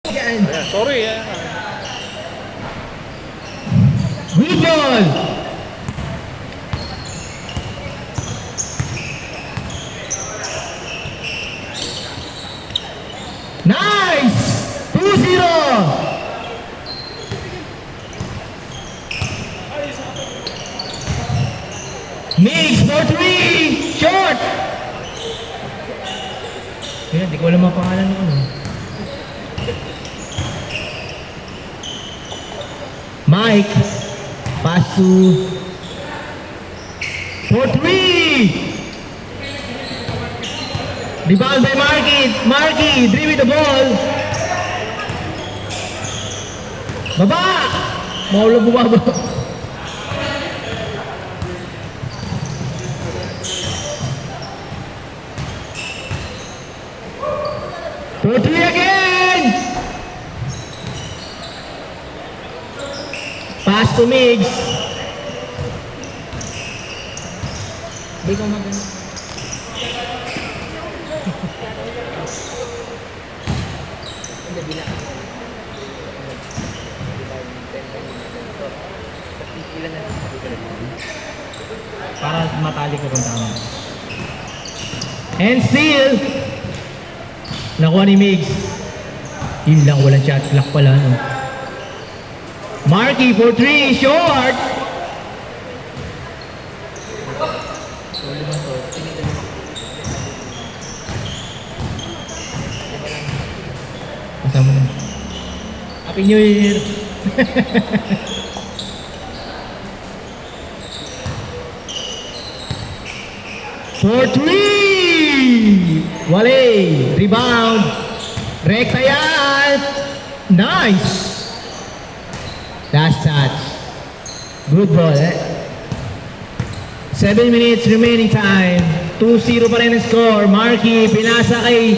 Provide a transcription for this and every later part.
Ayan, sorry. Good ball! Nice! 2-0! Mix for 3! Short! Kaya, di ko alam ang pangalan ng ano. Mike, pass to for 3. Rebound by Marky, dribbling the ball. Baba! Maulo bumaba. For 3 again! Pass to Migs. Hindi ko maganda. Para matali ko kung tama. And still, nakuha ni Migs. Yun lang, walang shot clock pala, no? Marky for 3, short! Kasama na. Happy New Year! For 3! Wale! Rebound! Rekta yan! Nice! Last touch. Good ball, eh? 7 minutes remaining time. 2-0 pa rin ang score. Marky, pinasa kay...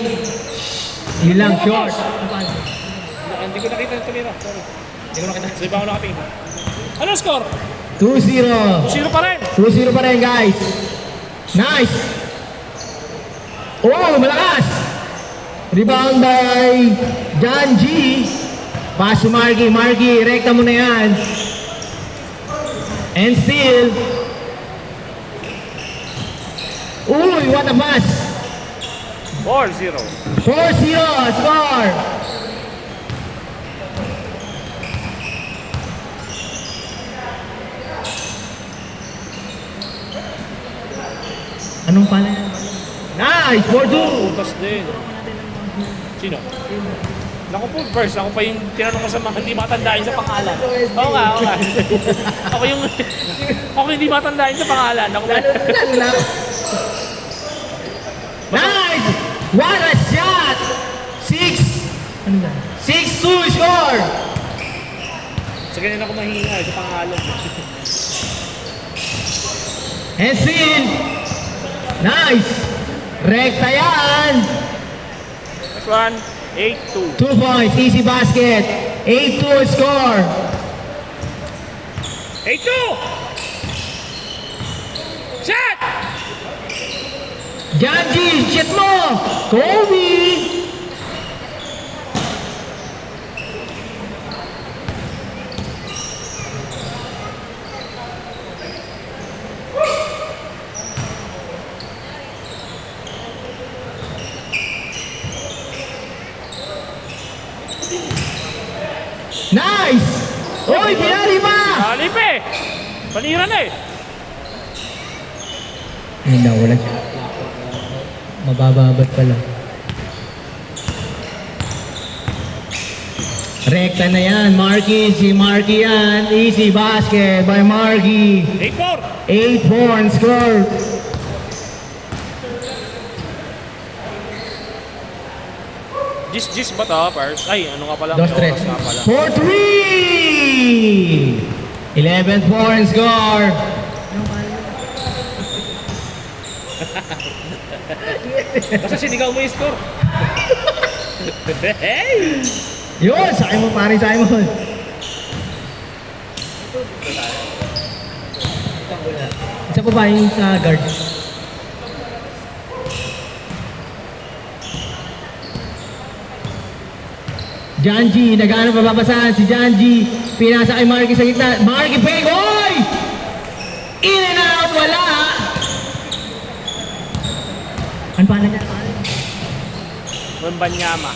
Yun lang, short. Hindi ko nakita yung tumira. Sorry. Hindi ko nakita. Sa iba ako nakatingin. Ano score? 2-0. 0 pa rin. 2-0 pa rin, guys. Nice. Oh, malakas. Rebound by John G. Pass to Marky. Marky, rekta mo na yan. And still. Uy, what a pass. 4-0. 4-0, score. Anong pala yan? Nice, 4-2. Utas din. Sino? Naku po, first, ako pa yung tinanong ko sa mga hindi matandain sa pangalan. Oo nga. Ako yung hindi matandain sa pangalan. Ako ba? Nice! What a shot! 6! Ano ba? 6-2 score! Sa ganyan ako mahinga sa pangalan. And still, nice! Rekta yan! Next one, 8-2. 2 points, easy basket. 8-2 score. 8-2! Shot! Janji, shit mo! Kobe! Nice! Oy, pinari pa! Halip eh! Panira na eh! Ay, nawala siya. Mabababat pala. Rekta na yan, Marky. Si Marky yan. Easy basket by Marky. 8-4! 8-4 and score. Gis ba to, Pars? Ay, ano nga pala? Dos May tres. oras nga pala. 4-3! 11-4 and score. Basta sinigaw mo yung score. Hey! Yun, Simon, pare Simon. Isa pa ba yung sa guard? Janji, nag-ano pababasahan si Janji. Pinasa kay Marky sa gitna. Marky Peng, oy! In and out, wala! Ano pala niya? Wembanyama.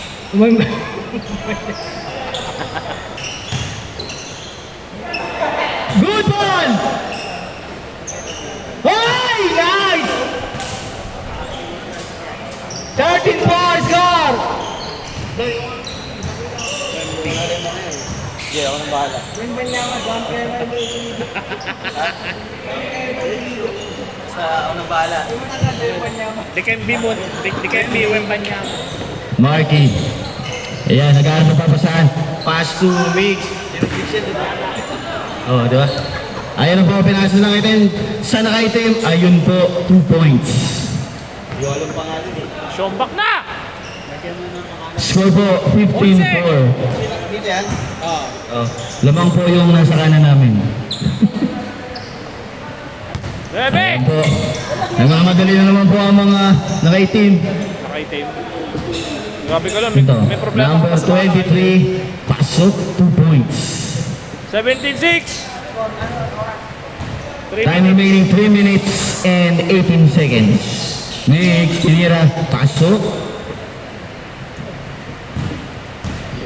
Good ball! Oy! Nice! 13-4 score! Sige, ako nang bahala. Ako nang bahala. They can be Wembanyama. Marky. Ayan, nag-aaral na papasahan. Pass to Mix. Oh, di ba? Ayan po, pinasa ng item. Sa naka-item, ayun po, 2 points. Shombak na! Score po, 15-4. Oh, lamang po yung nasa kanan namin. Bebe! Ayan po. Nagmamadali na naman po ang mga naka-item. Nakaitim. Grabe ka lang, Ito, may problema number ka pa sa 23, pasok, 2 points. 17-6! Time remaining 3 minutes and 18 seconds. Next, tinira, pasok.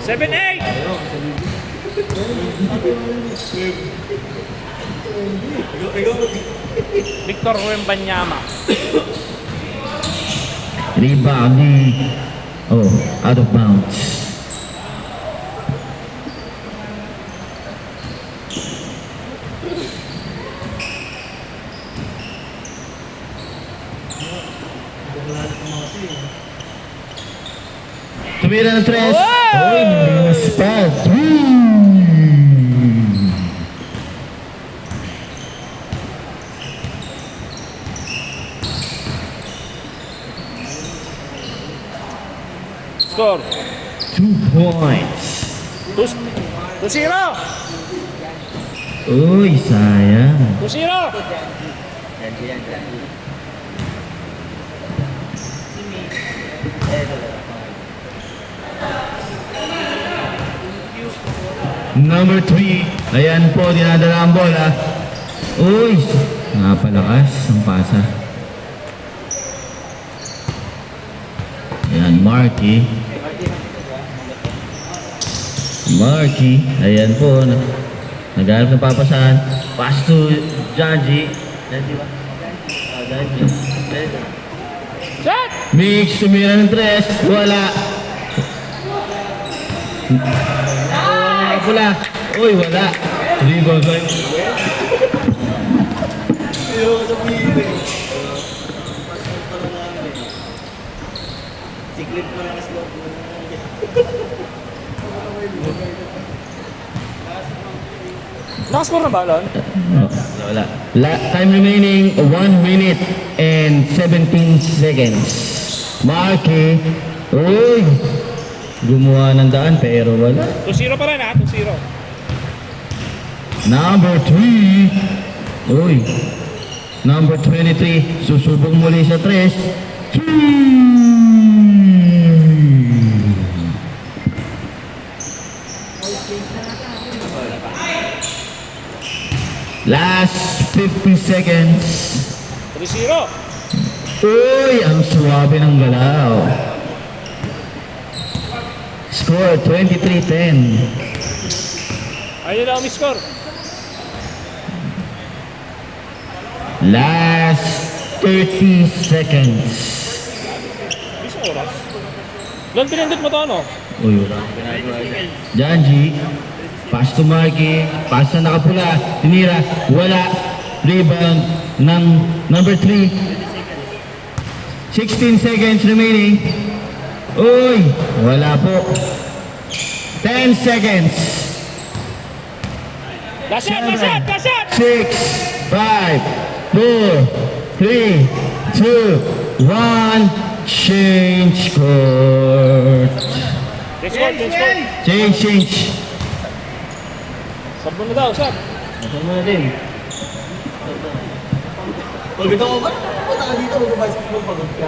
7-8! Victor Wembanyama. Rebounding. Oh, out of bounds. Tumira ng tres. Oh, hindi na spot. Score. 2 points. 2-0! Uy, sayang. 2-0! Number 3. Ayan po, dinadala ang bola. Uy, napalakas ang pasa. Ayan, Marky. Marky, ayan po. Naghanap ng papasahan. Pass to Janji. Janji ba? Janji. Shot! Mix, tumira ng tres. Wala. Pula. Uy, wala. Rebound ba? Siglit mo lang slow mo. Nakascore na ba, Lon? Wala. Time remaining 1 minute and 17 seconds. Marky. Uy. Gumawa ng daan pero wala. 2-0 pa rin ha, 2-0. Number 3. Uy. Number 23. Susubong muli sa 3. Last 50 seconds. 3-0. Uy, ang suwabe ng galaw. Score 23-10. Ayun na ang score. Last 30 seconds. Isang oras. Lon, pinindot mo to ano? Uy, wala akong ginagawa dyan. Janji, pass to Marky, pass na nakapula, tinira, wala, rebound ng number 3. 16 seconds remaining. Uy, wala po. 10 seconds. Last shot, last shot, last shot! 6, 5, 4, 3, 2, 1. Change court. Change score, change score. Change. Sab mo na daw, sab. Ito mo na din. Pagod ako ba? Punta ka dito, mag-basketball, pagod ka?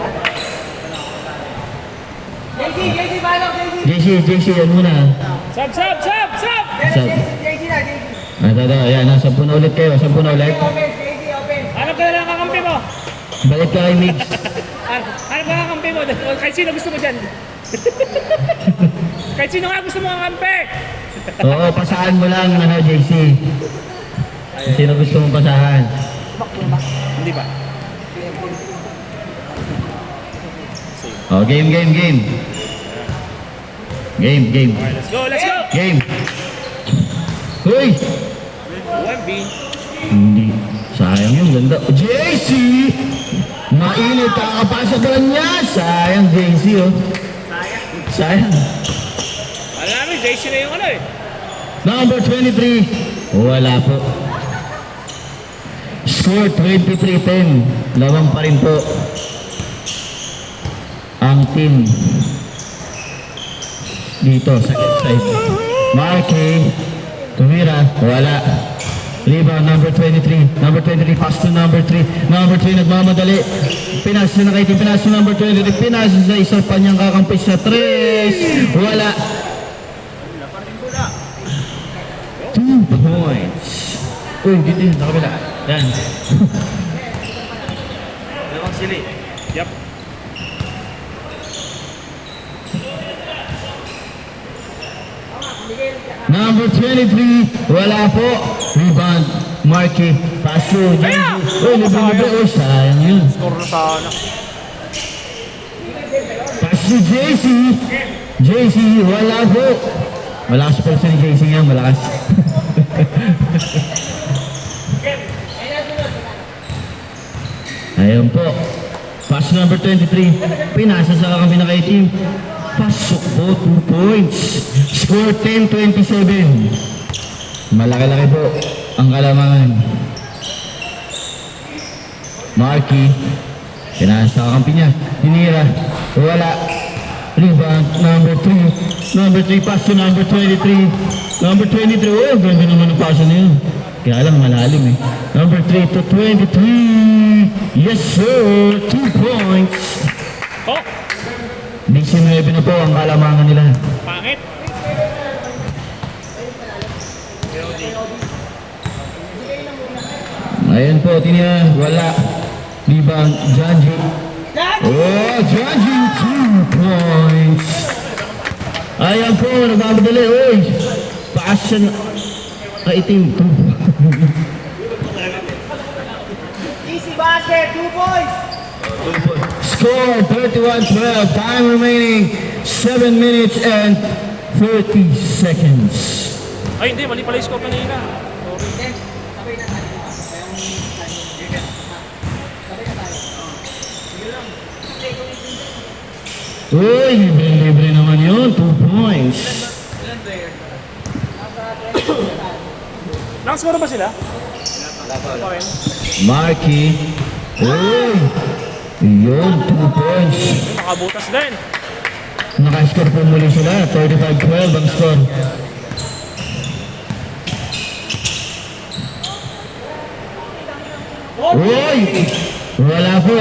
JC, yan muna. Sab! Sab. JC na, JC. Ito, ayan, 10 na ulit kayo, 10 na ulit. Hanap ka na lang kakampi mo! Balik ka kay Migs. Hanap ka kakampi mo! Kahit sino gusto mo dyan! Kahit sino nga gusto mo kakampi! Oo, pasahan mo lang, JC. Sino gusto mong pasahan? Hindi ba? Oh, game. Game. Okay, let's go! Game. Hoy! OMB! Hindi. Sayang yung ganda. JC! Mainit, kakapasok ba niya? Sayang, JC, oh. Sayang. Alam namin, JC na yung ano eh. Number 23. Wala po. Score 23-10. Lawang pa rin po ang team dito sa left side. Marky, tumira, wala. Rebound, number 23. Number 23, pass to number 3. Number 3, nagmamadali. Pinasa na kay pinasa number 23. Pinasa sa isa pa niyang kakampi sa 3. Wala. 2 points. Uy, dito yun, sa kabila. Yan. Dalawang sili. Yup. Number 23, wala po. Rebound, Marky, pass to Kaya! JC. Uy, libre. Oh, sayang yun. Score na sana. Pass to JC. JC, wala po. Malakas pa sa ni JC nga, malakas. Ayun po. Pass number 23. Pinasa sa kakampi na kay team. Pasok po, 2 points. Score 10-27. Malaki-laki po ang kalamangan. Marky. Pinasa sa kakampi niya. Tinira. Wala. Rebound, number 3. Number 3, pass to number 23. Number 23, oh, ganda naman ang pass na yun. Kaya lang malalim eh. Number 3 to 23. Yes sir, 2 points. Oh! 19 na po ang kalamangan nila. Pangit! Ayan po, tinira, wala. Rebound, Janji. Oh, Janji, 2 points. Ayan po, nagmamadali. Uy, paas siya na. Itim, 2 points. Easy basket, 2 points. Score 31-12. Time remaining 7 minutes and 30 seconds. Ay hindi, mali pala yung score kanina. Uy, libre naman yun. 2 points. Nakascore ba sila? Marky. Uy, yun, 2 points. Nakabutas din. Nakascore po muli sila. 35-12 ang score. Uy, wala po.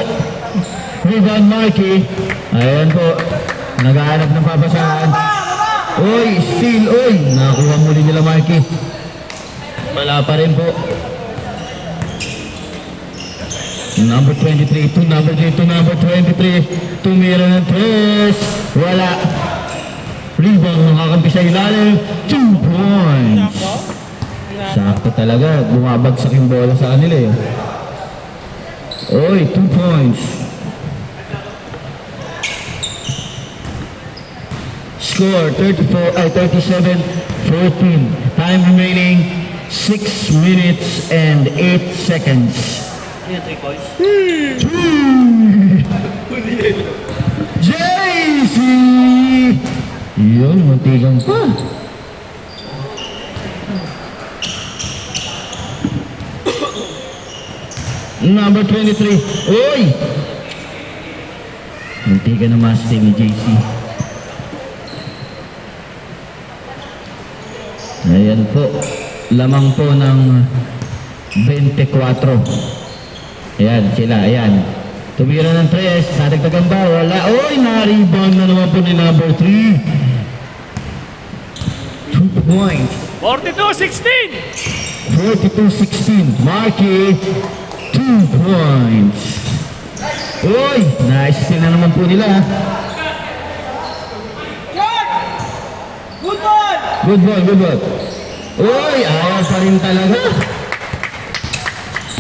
Rebound, Marky. Ayan po. Naghahanap ng papasahan. Uy, steal. Uy, nakakuha muli nila, Marky. Wala pa rin po. Number 23 to number 3 to number 23. Tumira ng 3. Wala. Rebound, nakakampi sa ilalim. 2 points. Sakto talaga. Bumabagsak yung bola sa kanila eh. Oy, 2 points. Score 37-14. Time remaining 6 minutes and 8 seconds. JC! Yun, matigang pa. Number 23. Uy! Matigang na master ni JC. Ayan po. Lamang po ng 24. Ayan sila, ayan. Tumira ng 3, sa dagdagan ba? Wala. Oy, na-rebound na naman po ni number 3. 2 points. 42-16! 42-16. Marky, 2 points. Uy, nice steal na naman po nila. George! Good ball! Good ball, good ball. Uy, ayaw pa rin talaga.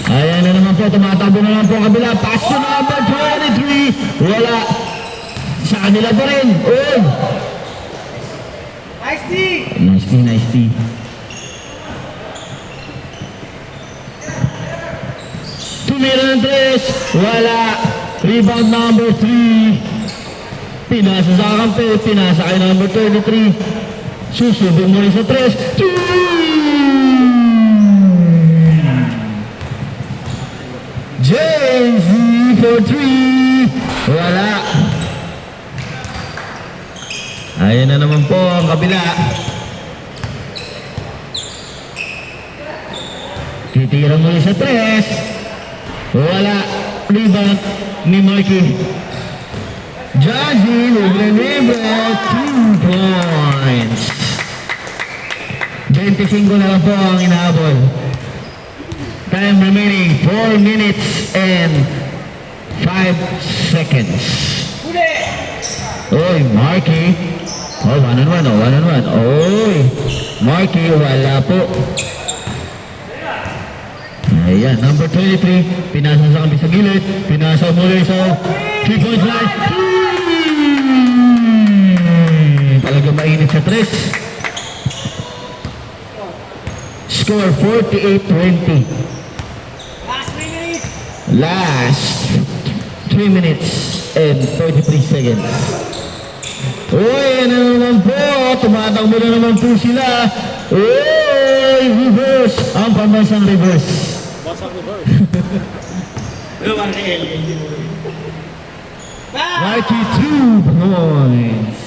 Ayan na naman po, tumatakbo na naman po ang kabila. Pass to number 23. Wala. Sa kanila pa rin. Uy. Nice D! Nice tea, nice tea. Tumira ng 3. Wala. Rebound number 3. Pinasa sa kampe. Pinasa kay number 23. Susubong muli sa 3. JZ for 3. Wala. Ayan na naman po ang kabila. Titira muli sa 3. Wala. Rebound ni Marky. Jazzy, libre, 2 points. 25 na lang po ang inahabol. Time remaining 4 minutes and 5 seconds. Huli! Oy, Marky. Oh, 1-on-1, oh, 1-on-1. Oy, Marky, wala po. Ayan, number 23. Pinasa sa kami sa gilid. Pinasa muli sa 3-point line. Talaga mainit sa 3. Score 48-20. Last minute! Last 3 minutes and 33 seconds. Uy, ano naman po? Tumatakbo na naman po sila. Uy, reverse. Ang pambansang reverse. Basang reverse. Back! Marky 2 points.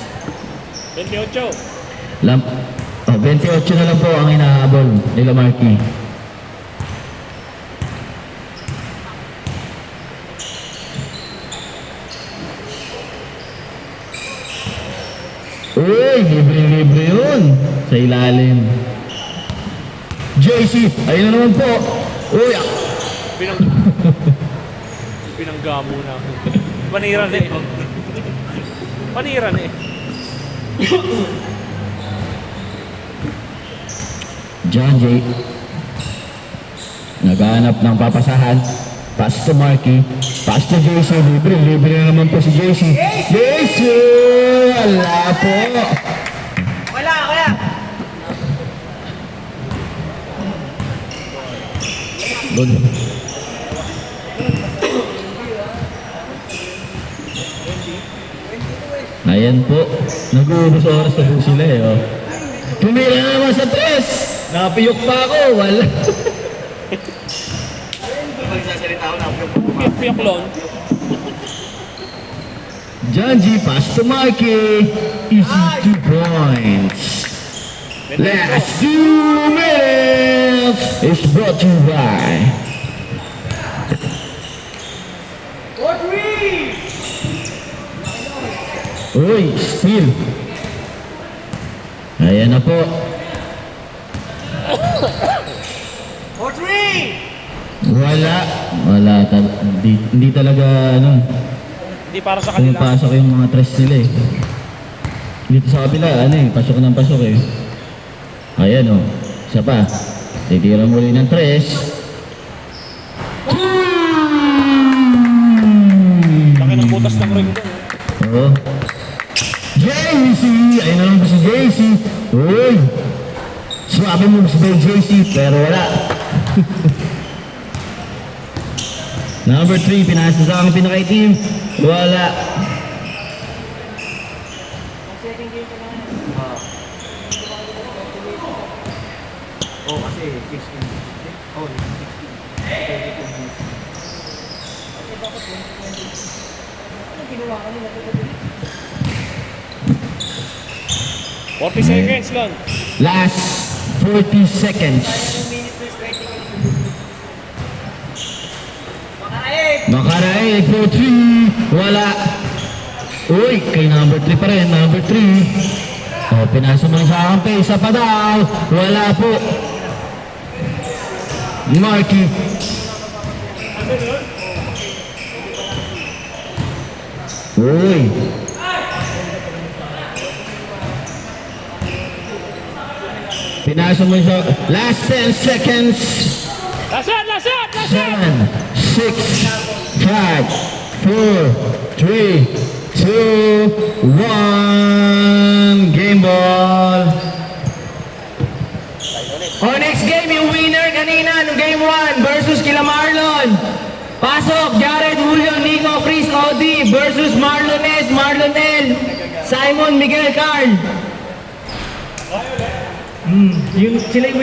28. 28 na lang po ang inahabol nila Marky. Uy, libre-libre yun. Sa ilalim. JC, ayun na naman po. Uy, Pinanggamo na ako. Panira na eh. Panira na eh. John J. Naghahanap ng papasahan. Pass to Marky. Pass to JC. Libre na naman po si JC. JC! Wala po. Wala, wala! Good. Ayan po. Nag-uubos oras na po sila eh. Oh. Tumira na naman sa 3. Napiyok pa ako. Wala. Piyok lon. John G. Pass to Marky. Easy 2 points. Last 2 minutes is brought to you by 4-3! Uy, steal. Ayan na po. 4-3! Wala. Hindi talaga ano. Hindi para sa kanila. Pumapasok yung mga tres nila eh. Dito sa kapila, ano eh, pasok ng pasok eh. Ayan o, isa pa. Titira muli ng tres. Laki ng butas ng ring doon. Oo. JC! Ayun na lang po si JC. Uy! Swabe moves by JC, pero wala. Number 3, pinasa sa aking pinaka-team. Wala. Oh, kasi 16. Oh, 40 seconds lang. Last 40 seconds. Makaraig for 3. Wala. Uy, kay number 3 pa rin. Number 3. Oh, pinasa mo sa kampi. Isa pa daw. Wala po. Marky. Uy. Pinasa mo sa last 10 seconds. Last shot, last shot, last shot! 7, 6, 5, 4, 3, 2, 1. Game ball. O next game, yung winner kanina ng game 1 versus kila Marlon. Pasok, Jared, Julio, Nico, Chris, Odi versus Marlon S, Marlon L, Simon, Miguel, Carl. Yung sila yung